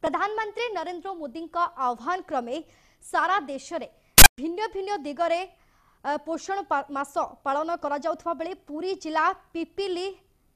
प्रधानमंत्री नरेंद्र मोदी आह्वान क्रमे सारा देश में भिन्न भिन्न दिगरे पोषण मास पालन करा बेले पुरी जिला पिपिली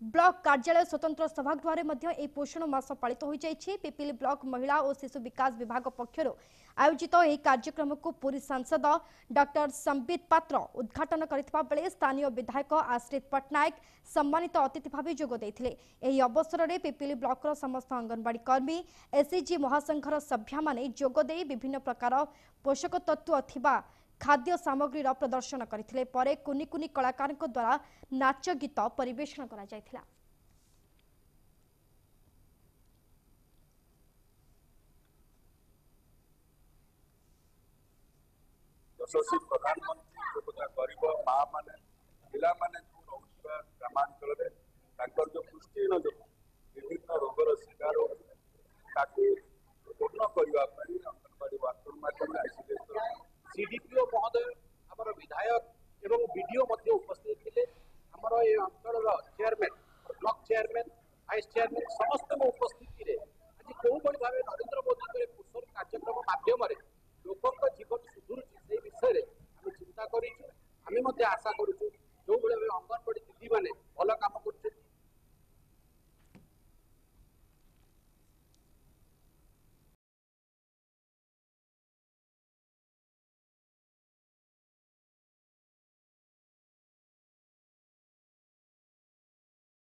ब्लॉक कार्यालय स्वतंत्र सभागृह में पोषण मास पालित हो जाइए। पिपिली ब्लॉक महिला और शिशु विकास विभाग पक्षर आयोजित यह कार्यक्रम को पुरी सांसद डॉक्टर संबित पात्र उद्घाटन करथिबा बेले स्थानीय विधायक आश्रित पटनायक सम्मानित अतिथि भाव जोगदेइथिले। एही अवसर में पिपिली ब्लॉक समस्त अंगनवाड़ी कर्मी एसएचजी महासंघर सभ्या माने जोगदे विभिन्न प्रकार पोषक तत्व थिबा खाद्य सामग्री प्रदर्शन करथिले। परे कुनी कुनी कलाकार द्वारा नाच गीत परिवेषण करा जायथिला। यशस्वी प्रधानमंत्री गरीब माँ मैंने पिला माने ग्रामांचल जो पुष्टिहीन जो विभिन्न रोगर शिकार पूर्ण करने अंगनवाड़ी वर्कर माध्यम सीडीपीओ महोदय आम विधायक एवं बीडीओ उपस्थित थे। आमर ये अंचल chairman block chairman vice chairman समस्त उपस्थिति आज कौ भाव नरेंद्र मोदी पोषण कार्यक्रम माध्यम लोक जीवन सुधुरुची से विषय आम चिंता करें। आम आशा करूँ जो भाई अंगनवाड़ी दीदी मैंने भल कम